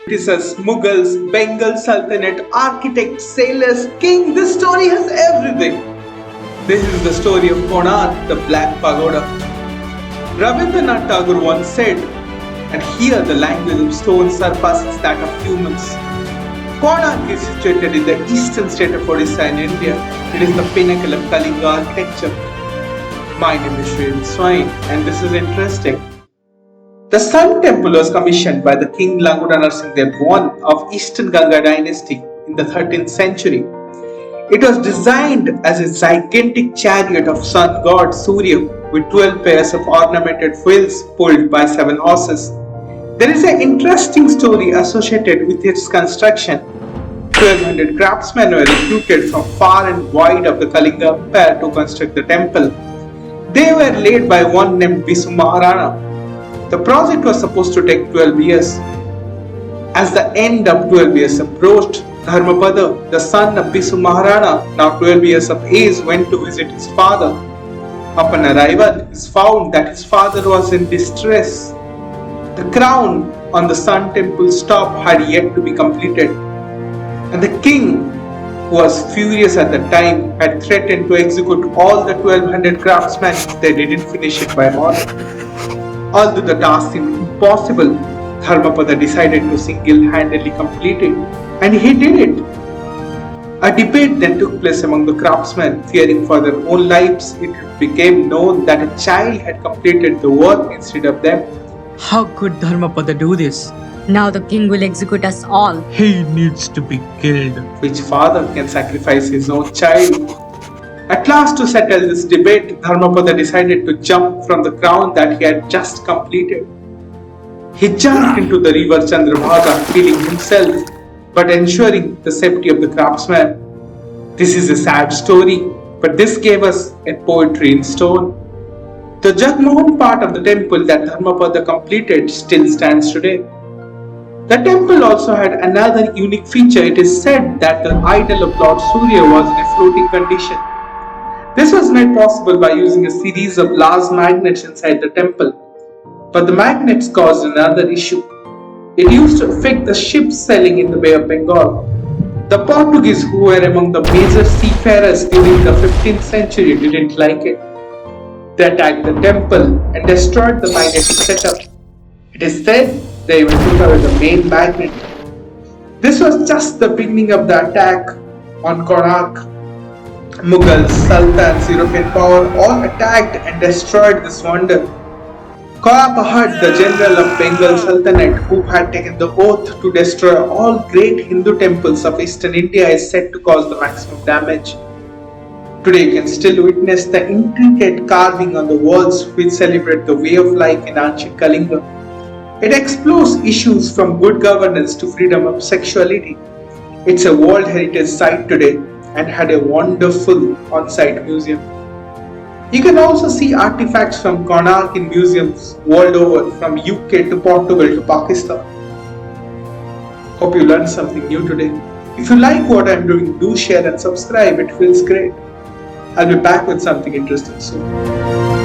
Britishers, Mughals, Bengal Sultanate, architects, sailors, king. This story has everything. This is the story of Konark, the Black Pagoda. Rabindranath Tagore once said, and here the language of stone surpasses that of humans. Konark is situated in the eastern state of Odisha in India. It is the pinnacle of Kalinga Architecture. My name is Shreejit Swain, and this is interesting. The Sun Temple was commissioned by the King Langula Narasingha Deva I of Eastern Ganga Dynasty in the 13th century. It was designed as a gigantic chariot of sun god Surya with 12 pairs of ornamented wheels pulled by 7 horses. There is an interesting story associated with its construction. 1200 craftsmen were recruited from far and wide of the Kalinga Empire to construct the temple. They were led by one named Bisu Maharana. The project was supposed to take 12 years. As the end of 12 years approached, Dharmapada, the son of Bisu Maharana, now 12 years of age, went to visit his father. Upon arrival, it is found that his father was in distress. The crown on the Sun Temple top had yet to be completed, and the king, who was furious at the time, had threatened to execute all the 1200 craftsmen if they didn't finish it by morning. Although the task seemed impossible, Dharmapada decided to single-handedly complete it, and he did it. A debate then took place among the craftsmen. Fearing for their own lives, it became known that a child had completed the work instead of them. How could Dharmapada do this? Now the king will execute us all. He needs to be killed. Which father can sacrifice his own child? At last, to settle this debate, Dharmapada decided to jump from the crown that he had just completed. He jumped into the river Chandrabhaga, killing himself, but ensuring the safety of the craftsman. This is a sad story, but this gave us a poetry in stone. The Jagmohan part of the temple that Dharmapada completed still stands today. The temple also had another unique feature. It is said that the idol of Lord Surya was in a floating condition. This was made possible by using a series of large magnets inside the temple. But the magnets caused another issue. It used to affect the ships sailing in the Bay of Bengal. The Portuguese, who were among the major seafarers during the 15th century, didn't like it. They attacked the temple and destroyed the magnetic setup. It is said they even took away the main magnet. This was just the beginning of the attack on Konark. Mughals, Sultans, European power all attacked and destroyed this wonder. Konark, the general of Bengal Sultanate, who had taken the oath to destroy all great Hindu temples of Eastern India, is said to cause the maximum damage. Today you can still witness the intricate carving on the walls which celebrate the way of life in ancient Kalinga. It explores issues from good governance to freedom of sexuality. It's a World Heritage Site today and had a wonderful on-site museum. You can also see artifacts from Konark in museums world over, from UK to Portugal to Pakistan. Hope you learned something new today. If you like what I'm doing, do share and subscribe. It feels great. I'll be back with something interesting soon.